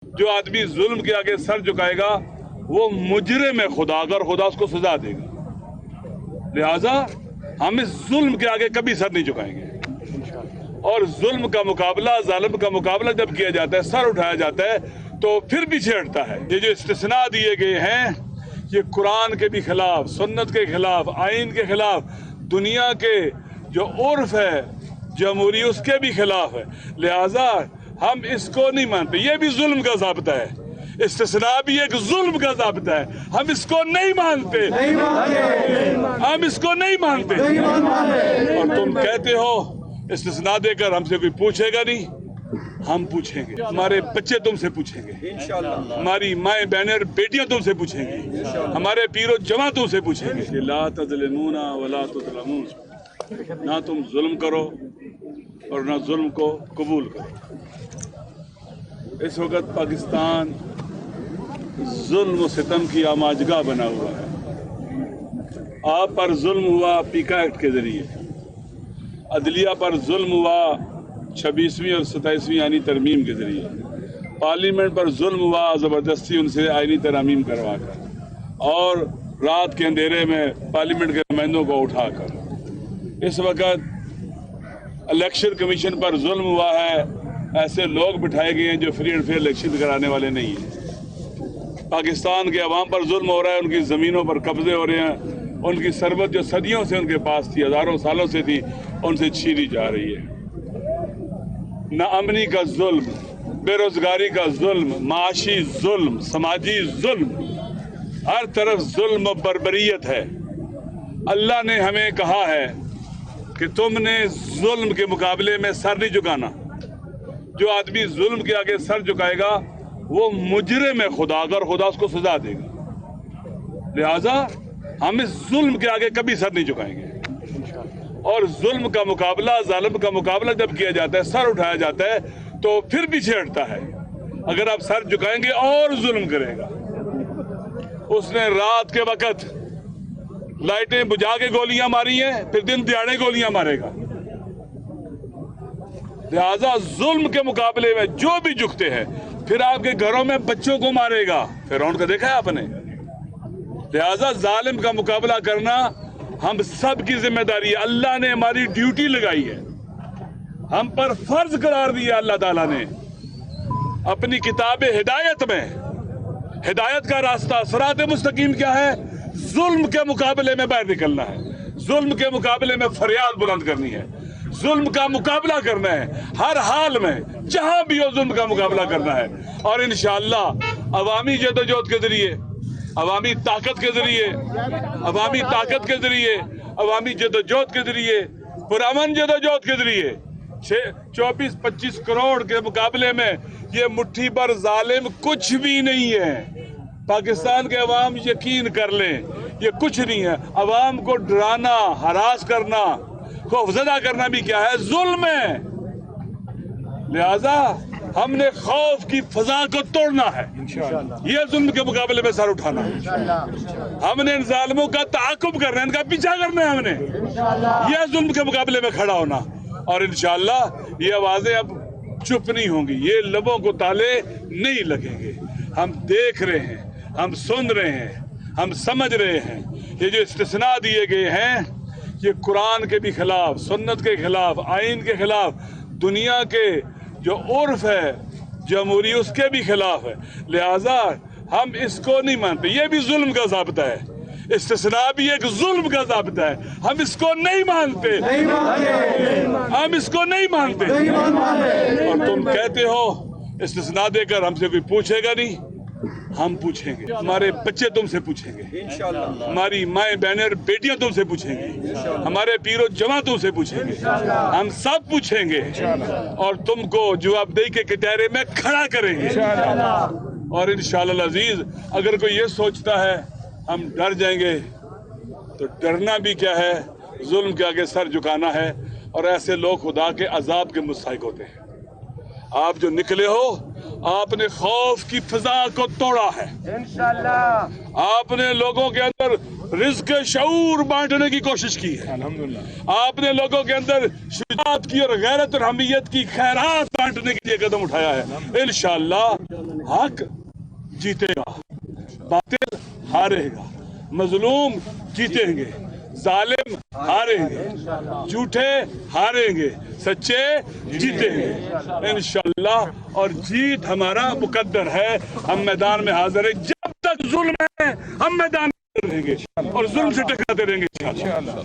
جو آدمی ظلم کے آگے سر جھکائے گا وہ مجرم ہے خدا، اگر خدا اس کو سزا دے گا۔ لہذا ہم اس ظلم کے آگے کبھی سر نہیں جھکائیں گے، اور ظلم کا مقابلہ، ظالم کا مقابلہ جب کیا جاتا ہے، سر اٹھایا جاتا ہے تو پھر پیچھے ہٹتا ہے۔ یہ جو استثناء دیے گئے ہیں یہ قرآن کے بھی خلاف، سنت کے خلاف، آئین کے خلاف، دنیا کے جو عرف ہے جمہوری اس کے بھی خلاف ہے۔ لہذا ہم اس کو نہیں مانتے، یہ بھی ظلم کا ضابطہ ہے، استثناء بھی ایک ظلم کا ضابطہ ہے، ہم اس کو نہیں مانتے، ہم اس کو نہیں مانتے۔ اور تم کہتے ہو استثناء دے کر ہم سے کوئی پوچھے گا نہیں، ہم پوچھیں گے، ہمارے بچے تم سے پوچھیں گے، ہماری مائیں بہنیں اور بیٹیاں تم سے پوچھیں گے، ہمارے پیر و جواں تم سے پوچھیں گے۔ لا تظلمون ولا تظلمون، نہ تم ظلم کرو اور نہ ظلم کو قبول کرو۔ اس وقت پاکستان ظلم و ستم کی آماجگاہ بنا ہوا ہے۔ آپ پر ظلم ہوا پیکا ایکٹ کے ذریعے، عدلیہ پر ظلم ہوا 26ویں اور 27ویں آئینی ترمیم کے ذریعے، پارلیمنٹ پر ظلم ہوا زبردستی ان سے آئینی ترامیم کروا کر، اور رات کے اندھیرے میں پارلیمنٹ کے نمائندوں کو اٹھا کر۔ اس وقت الیکشن کمیشن پر ظلم ہوا ہے، ایسے لوگ بٹھائے گئے ہیں جو فری اینڈ فیئر الیکشن کرانے والے نہیں ہیں۔ پاکستان کے عوام پر ظلم ہو رہا ہے، ان کی زمینوں پر قبضے ہو رہے ہیں، ان کی ثروت جو صدیوں سے ان کے پاس تھی، ہزاروں سالوں سے تھی، ان سے چھینی جا رہی ہے۔ ناامنی کا ظلم، بے روزگاری کا ظلم، معاشی ظلم، سماجی ظلم، ہر طرف ظلم و بربریت ہے۔ اللہ نے ہمیں کہا ہے کہ تم نے ظلم کے مقابلے میں سر نہیں جھکانا۔ جو آدمی ظلم کے آگے سر جھکائے گا وہ مجرم ہے خدا، اگر خدا اس کو سزا دے گا۔ لہذا ہم اس ظلم کے آگے کبھی سر نہیں جھکائیں گے، اور ظلم کا مقابلہ، ظالم کا مقابلہ جب کیا جاتا ہے، سر اٹھایا جاتا ہے تو پھر پیچھے ہٹتا ہے۔ اگر آپ سر جھکائیں گے اور ظلم کرے گا۔ اس نے رات کے وقت لائٹیں بجھا کے گولیاں ماری ہیں، پھر دن دیہڑے گولیاں مارے گا۔ لہذا ظلم کے مقابلے میں جو بھی جھکتے ہیں، پھر آپ کے گھروں میں بچوں کو مارے گا، فرعون کا دیکھا ہے آپ نے۔ لہذا ظالم کا مقابلہ کرنا ہم سب کی ذمہ داری ہے، اللہ نے ہماری ڈیوٹی لگائی ہے، ہم پر فرض قرار دیا اللہ تعالیٰ نے اپنی کتاب ہدایت میں۔ ہدایت کا راستہ، صراط مستقیم کیا ہے؟ ظلم کے مقابلے میں باہر نکلنا ہے، ظلم کے مقابلے میں فریاد بلند کرنی ہے، ظلم کا مقابلہ کرنا ہے، ہر حال میں جہاں بھی ہو ظلم کا مقابلہ کرنا ہے۔ اور انشاءاللہ عوامی جدوجہد کے ذریعے، عوامی طاقت کے ذریعے، عوامی طاقت کے ذریعے، عوامی جدوجہد کے ذریعے، پرامن جدوجہد کے ذریعے 24-25 کروڑ کے مقابلے میں یہ مٹھی پر ظالم کچھ بھی نہیں ہے۔ پاکستان کے عوام یقین کر لیں، یہ کچھ نہیں ہے۔ عوام کو ڈرانا، ہراس کرنا، خوفزدہ کرنا بھی کیا ہے؟ ظلم ہے۔ لہذا ہم نے خوف کی فضا کو توڑنا ہے، یہ ظلم کے مقابلے میں سر اٹھانا ہے۔ ہم نے ان ظالموں کا تعاقب کرنا ہے، ان کا پیچھا کرنا ہے، ہم نے یہ ظلم کے مقابلے میں کھڑا ہونا۔ اور انشاءاللہ یہ آوازیں اب چپ نہیں ہوں گی، یہ لبوں کو تالے نہیں لگیں گے۔ ہم دیکھ رہے ہیں، ہم سن رہے ہیں، ہم سمجھ رہے ہیں، یہ جو استثناء دیے گئے ہیں یہ قرآن کے بھی خلاف، سنت کے خلاف، آئین کے خلاف، دنیا کے جو عرف ہے جمہوری اس کے بھی خلاف ہے۔ لہذا ہم اس کو نہیں مانتے، یہ بھی ظلم کا ضابطہ ہے، استثناء بھی ایک ظلم کا ضابطہ ہے، ہم اس کو نہیں مانتے، ہم اس کو نہیں مانتے۔ اور تم کہتے ہو استثناء دے کر ہم سے کوئی پوچھے گا نہیں، ہم پوچھیں گے، ہمارے بچے تم سے پوچھیں گے، ہماری مائیں بہنیں اور بیٹیاں تم سے پوچھیں گے، ہمارے پیر و جواں تم سے پوچھیں گے، ہم سب پوچھیں گے، اور تم کو جواب دہی کے کٹہرے میں کھڑا کریں گے۔ اور انشاءاللہ العزیز اگر کوئی یہ سوچتا ہے ہم ڈر جائیں گے، تو ڈرنا بھی کیا ہے؟ ظلم کے آگے سر جھکانا ہے، اور ایسے لوگ خدا کے عذاب کے مستحق ہوتے ہیں۔ آپ جو نکلے ہو، آپ نے خوف کی فضا کو توڑا ہے، آپ نے لوگوں کے اندر رزق شعور بانٹنے کی کوشش کی ہے. الحمدللہ. آپ نے لوگوں کے اندر شجاعت کی اور غیرت اور حمیت کی خیرات بانٹنے کے لیے قدم اٹھایا ہے. انشاءاللہ حق جیتے گا، باطل ہارے گا، مظلوم جیتیں گے، ظالم ہاریں گے، جھوٹے ہاریں گے، سچے جیتیں گے انشاءاللہ. اور جیت ہمارا مقدر ہے. ہم میدان میں حاضر ہیں. جب تک ظلم ہے ہم میدان میں رہیں گے اور ظلم سے ٹکراتے رہیں گے انشاءاللہ.